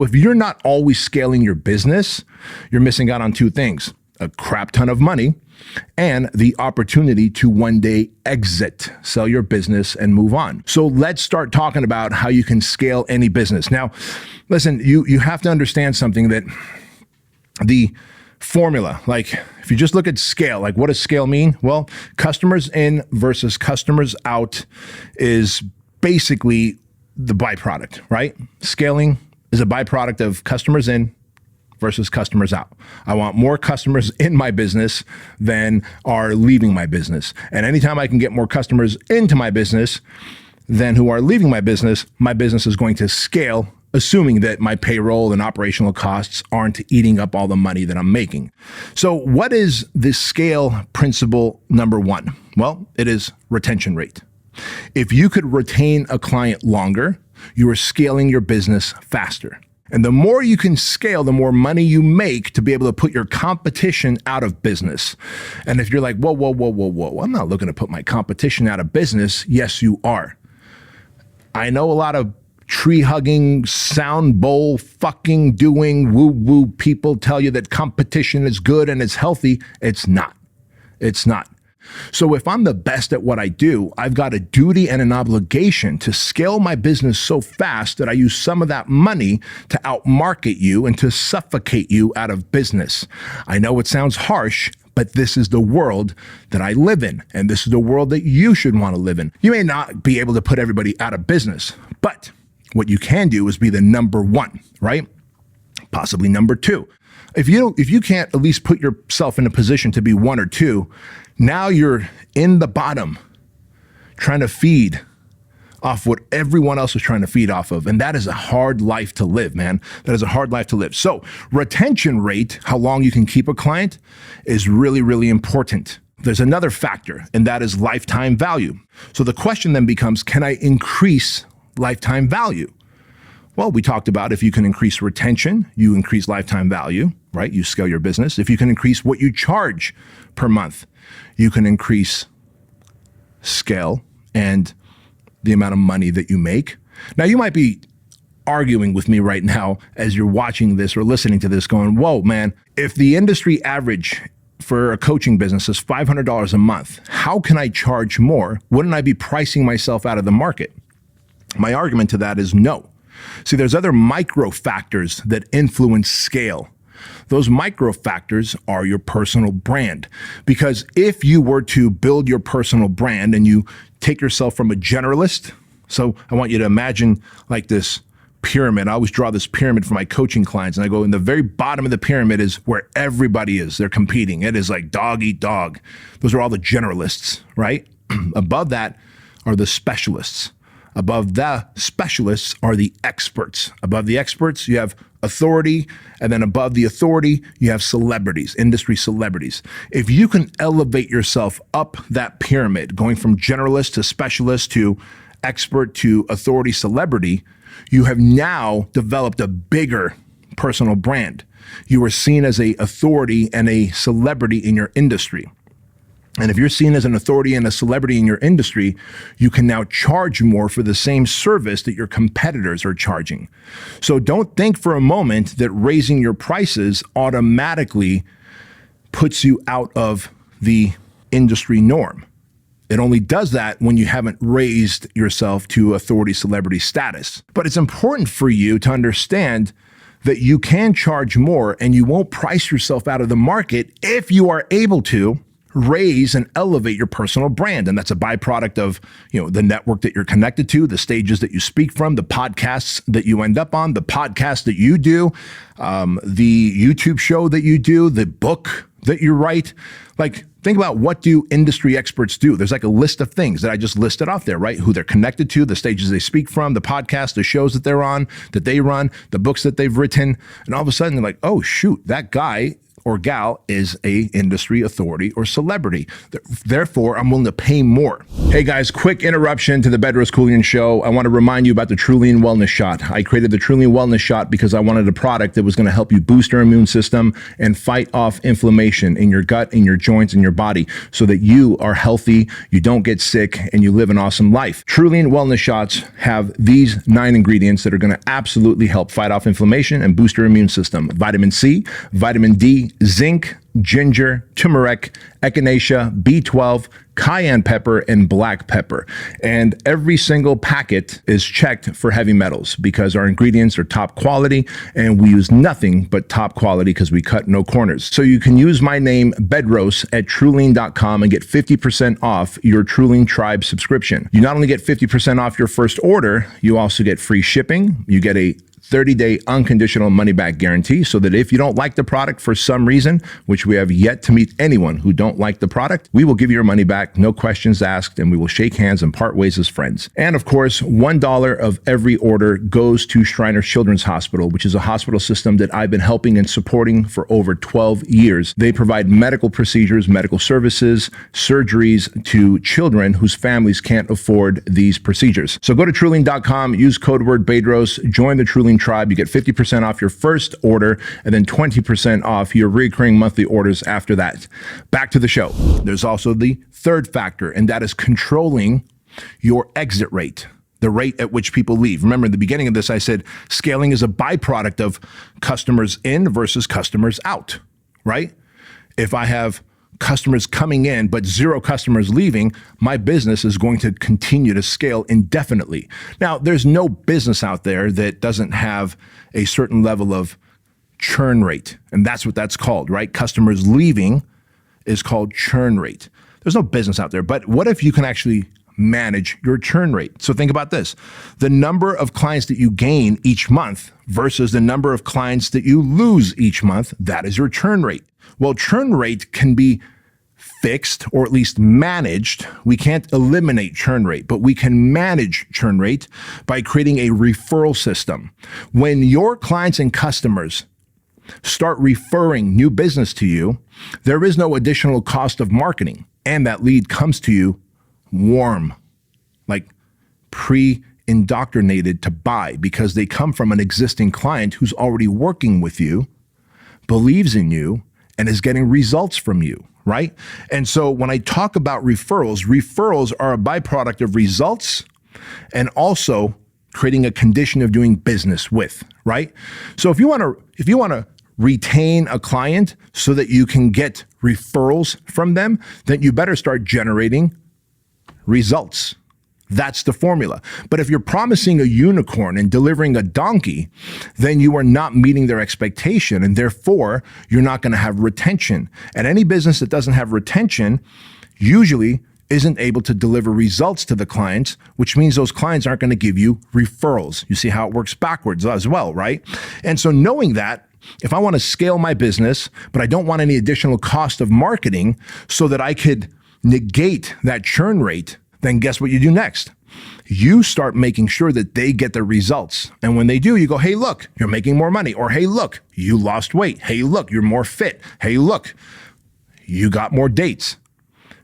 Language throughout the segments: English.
If you're not always scaling your business, you're missing out on two things: a crap ton of money and the opportunity to one day exit, sell your business and move on. So let's start talking about how you can scale any business. Now, listen, you have to understand something, that the formula, like if you just look at scale, like what does scale mean? Well, customers in versus customers out is basically the byproduct, right? Scaling is a byproduct of customers in versus customers out. I want more customers in my business than are leaving my business. And anytime I can get more customers into my business than who are leaving my business is going to scale, assuming that my payroll and operational costs aren't eating up all the money that I'm making. So what is the scale principle number one? Well, it is retention rate. If you could retain a client longer, you are scaling your business faster. And the more you can scale, the more money you make to be able to put your competition out of business. And if you're like, whoa, I'm not looking to put my competition out of business. Yes, you are. I know a lot of tree-hugging, sound bowl fucking doing woo-woo people tell you that competition is good and it's healthy. It's not. It's not. So if I'm the best at what I do, I've got a duty and an obligation to scale my business so fast that I use some of that money to outmarket you and to suffocate you out of business. I know it sounds harsh, but this is the world that I live in, and this is the world that you should want to live in. You may not be able to put everybody out of business, but what you can do is be the number one, right? Possibly number two. If you can't at least put yourself in a position to be one or two, now you're in the bottom trying to feed off what everyone else is trying to feed off of. And that is a hard life to live, man. That is a hard life to live. So retention rate, how long you can keep a client, is really, really important. There's another factor, and that is lifetime value. So the question then becomes, can I increase lifetime value? Well, we talked about if you can increase retention, you increase lifetime value, right? You scale your business. If you can increase what you charge per month, you can increase scale and the amount of money that you make. Now, you might be arguing with me right now as you're watching this or listening to this going, whoa, man, if the industry average for a coaching business is $500 a month, how can I charge more? Wouldn't I be pricing myself out of the market? My argument to that is no. See, there's other micro factors that influence scale. Those micro factors are your personal brand. Because if you were to build your personal brand and you take yourself from a generalist, so I want you to imagine like this pyramid. I always draw this pyramid for my coaching clients, and I go in the very bottom of the pyramid is where everybody is. They're competing. It is like dog eat dog. Those are all the generalists, right? Above that are the specialists. Above the specialists are the experts. Above the experts, you have authority. And then above the authority, you have celebrities, industry celebrities. If you can elevate yourself up that pyramid, going from generalist to specialist to expert to authority celebrity, you have now developed a bigger personal brand. You are seen as an authority and a celebrity in your industry. And if you're seen as an authority and a celebrity in your industry, you can now charge more for the same service that your competitors are charging. So don't think for a moment that raising your prices automatically puts you out of the industry norm. It only does that when you haven't raised yourself to authority celebrity status. But it's important for you to understand that you can charge more and you won't price yourself out of the market if you are able to raise and elevate your personal brand. And that's a byproduct of, the network that you're connected to, the stages that you speak from, the podcasts that you end up on, the podcast that you do, the YouTube show that you do, the book that you write. Like, think about what do industry experts do? There's like a list of things that I just listed off there, right? Who they're connected to, the stages they speak from, the podcast, the shows that they're on, that they run, the books that they've written. And all of a sudden they're like, oh shoot, that guy or gal is a industry authority or celebrity. Therefore, I'm willing to pay more. Hey guys, quick interruption to the Bedros Keuilian show. I want to remind you about the Keuilian Wellness Shot. I created the Keuilian Wellness Shot because I wanted a product that was going to help you boost your immune system and fight off inflammation in your gut, in your joints, in your body, so that you are healthy, you don't get sick, and you live an awesome life. Keuilian Wellness Shots have these 9 ingredients that are going to absolutely help fight off inflammation and boost your immune system. Vitamin C, vitamin D, zinc, ginger, turmeric, echinacea, B12, cayenne pepper, and black pepper. And every single packet is checked for heavy metals because our ingredients are top quality and we use nothing but top quality because we cut no corners. So you can use my name, Bedros, at Keuilian.com and get 50% off your Keuilian Tribe subscription. You not only get 50% off your first order, you also get free shipping. You get a 30-day unconditional money-back guarantee, so that if you don't like the product for some reason, which we have yet to meet anyone who don't like the product, we will give you your money back, no questions asked, and we will shake hands and part ways as friends. And of course, $1 of every order goes to Shriners Children's Hospital, which is a hospital system that I've been helping and supporting for over 12 years. They provide medical procedures, medical services, surgeries to children whose families can't afford these procedures. So go to Keuilian.com, use code word Bedros, join the Keuilian Tribe. You get 50% off your first order and then 20% off your recurring monthly orders after that. Back to the show. There's also the third factor, and that is controlling your exit rate, the rate at which people leave. Remember, in the beginning of this, I said scaling is a byproduct of customers in versus customers out, right? If I have customers coming in, but 0 customers leaving, my business is going to continue to scale indefinitely. Now, there's no business out there that doesn't have a certain level of churn rate, and that's what that's called, right? Customers leaving is called churn rate. There's no business out there, but what if you can actually manage your churn rate? So think about this. The number of clients that you gain each month versus the number of clients that you lose each month, that is your churn rate. Well, churn rate can be fixed or at least managed. We can't eliminate churn rate, but we can manage churn rate by creating a referral system. When your clients and customers start referring new business to you, there is no additional cost of marketing, and that lead comes to you warm, like pre-indoctrinated to buy, because they come from an existing client who's already working with you, believes in you, and is getting results from you, right? And so when I talk about referrals, referrals are a byproduct of results and also creating a condition of doing business with, right? So if you want to retain a client so that you can get referrals from them, then you better start generating results. That's the formula. But if you're promising a unicorn and delivering a donkey, then you are not meeting their expectation, and therefore you're not going to have retention. And any business that doesn't have retention usually isn't able to deliver results to the clients, which means those clients aren't going to give you referrals. You see how it works backwards as well, right? And so knowing that, if I want to scale my business, but I don't want any additional cost of marketing so that I could negate that churn rate, then guess what you do next? You start making sure that they get the results. And when they do, you go, hey, look, you're making more money. Or, hey, look, you lost weight. Hey, look, you're more fit. Hey, look, you got more dates.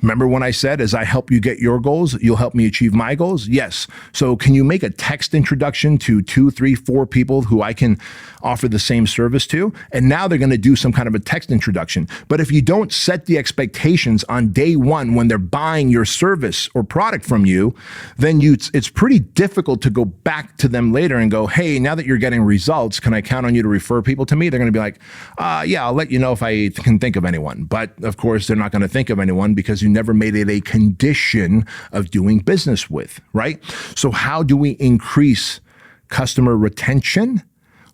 Remember when I said, as I help you get your goals, you'll help me achieve my goals? Yes. So can you make a text introduction to 2, 3, 4 people who I can offer the same service to? And now they're going to do some kind of a text introduction. But if you don't set the expectations on day one when they're buying your service or product from you, then it's pretty difficult to go back to them later and go, hey, now that you're getting results, can I count on you to refer people to me? They're going to be like, yeah, I'll let you know if I can think of anyone. But of course, they're not going to think of anyone because you never made it a condition of doing business with, right? So how do we increase customer retention?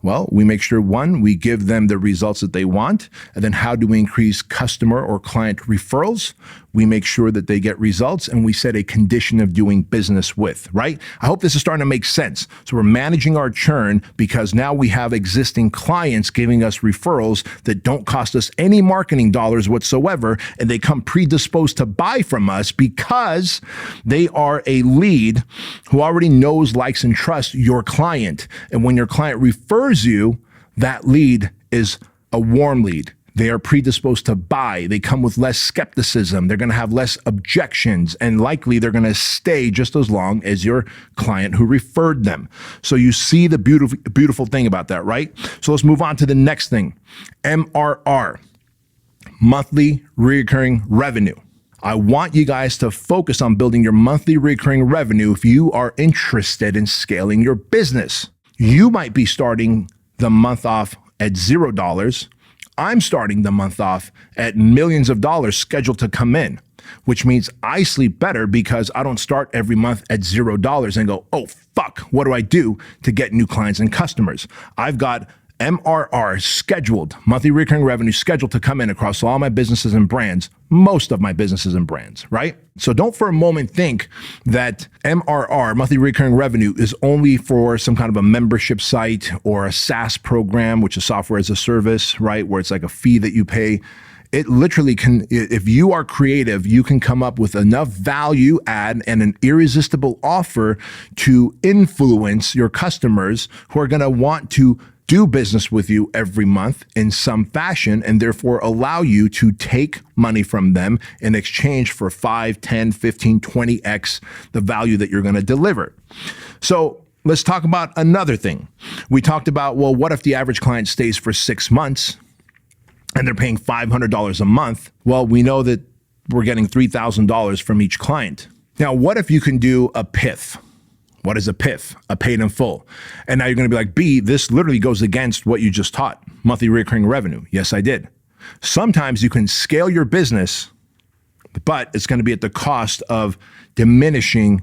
Well, we make sure, one, we give them the results that they want. And then how do we increase customer or client referrals? We make sure that they get results, and we set a condition of doing business with, right? I hope this is starting to make sense. So we're managing our churn because now we have existing clients giving us referrals that don't cost us any marketing dollars whatsoever, and they come predisposed to buy from us because they are a lead who already knows, likes, and trusts your client. And when your client refers you, that lead is a warm lead. They are predisposed to buy. They come with less skepticism. They're going to have less objections, and likely they're going to stay just as long as your client who referred them. So you see the beautiful thing about that, right? So let's move on to the next thing. MRR, monthly recurring revenue. I want you guys to focus on building your monthly recurring revenue if you are interested in scaling your business. You might be starting the month off at $0. I'm starting the month off at millions of dollars scheduled to come in, which means I sleep better because I don't start every month at $0 and go, oh, fuck, what do I do to get new clients and customers? I've got MRR scheduled, monthly recurring revenue scheduled to come in across all my businesses and brands, most of my businesses and brands, right? So don't for a moment think that MRR, monthly recurring revenue, is only for some kind of a membership site or a SaaS program, which is software as a service, right? Where it's like a fee that you pay. It literally can, if you are creative, you can come up with enough value add and an irresistible offer to influence your customers who are going to want to do business with you every month in some fashion, and therefore allow you to take money from them in exchange for 5, 10, 15, 20x the value that you're going to deliver. So let's talk about another thing. We talked about, well, what if the average client stays for 6 months and they're paying $500 a month? Well, we know that we're getting $3,000 from each client. Now, what if you can do a PIF? What is a PIF? A paid in full. And now you're going to be like, B, this literally goes against what you just taught. Monthly recurring revenue. Yes, I did. Sometimes you can scale your business, but it's going to be at the cost of diminishing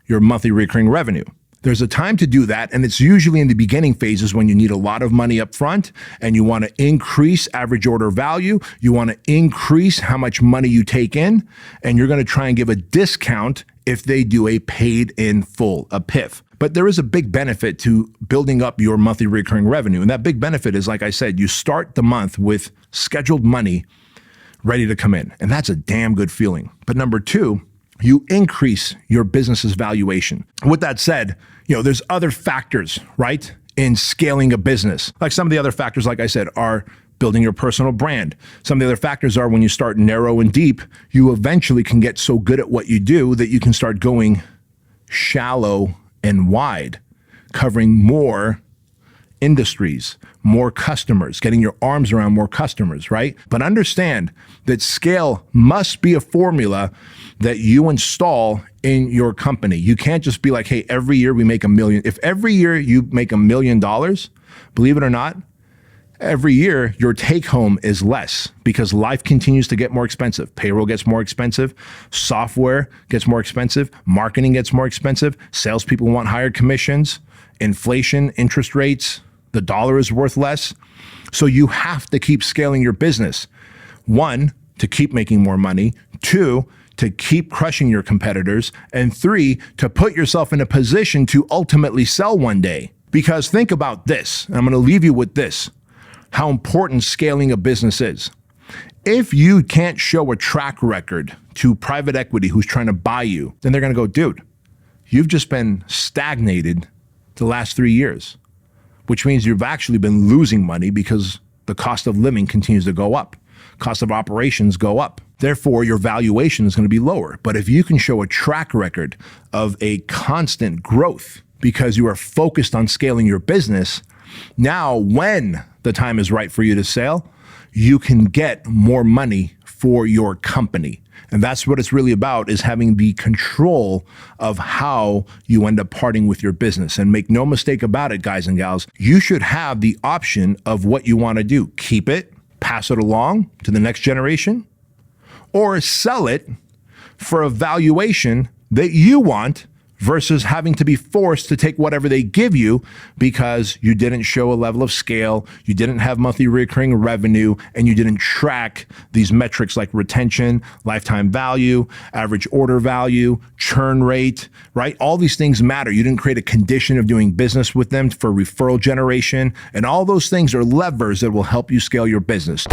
your monthly recurring revenue. There's a time to do that, and it's usually in the beginning phases when you need a lot of money up front and you want to increase average order value, you want to increase how much money you take in, and you're going to try and give a discount if they do a paid in full, a PIF. But there is a big benefit to building up your monthly recurring revenue, and that big benefit is, like I said, you start the month with scheduled money ready to come in, and that's a damn good feeling. But number two, you increase your business's valuation. With that said, there's other factors, right, in scaling a business. Like some of the other factors, like I said, are building your personal brand. Some of the other factors are when you start narrow and deep, you eventually can get so good at what you do that you can start going shallow and wide, covering more industries, more customers, getting your arms around more customers, right? But understand that scale must be a formula that you install in your company. You can't just be like, hey, every year we make $1 million. If every year you make $1 million, believe it or not, every year your take home is less because life continues to get more expensive. Payroll gets more expensive. Software gets more expensive. Marketing gets more expensive. Salespeople want higher commissions. Inflation, interest rates, the dollar is worth less. So you have to keep scaling your business. 1, to keep making more money. 2, to keep crushing your competitors. And 3, to put yourself in a position to ultimately sell one day. Because think about this, and I'm going to leave you with this, how important scaling a business is. If you can't show a track record to private equity who's trying to buy you, then they're going to go, dude, you've just been stagnated the last 3 years, which means you've actually been losing money because the cost of living continues to go up. Cost of operations go up. Therefore, your valuation is going to be lower. But if you can show a track record of a constant growth because you are focused on scaling your business, now when the time is right for you to sell, you can get more money for your company. And that's what it's really about, is having the control of how you end up parting with your business. And make no mistake about it, guys and gals, you should have the option of what you want to do. Keep it, pass it along to the next generation, or sell it for a valuation that you want versus having to be forced to take whatever they give you because you didn't show a level of scale, you didn't have monthly recurring revenue, and you didn't track these metrics like retention, lifetime value, average order value, churn rate, right? All these things matter. You didn't create a condition of doing business with them for referral generation, and all those things are levers that will help you scale your business.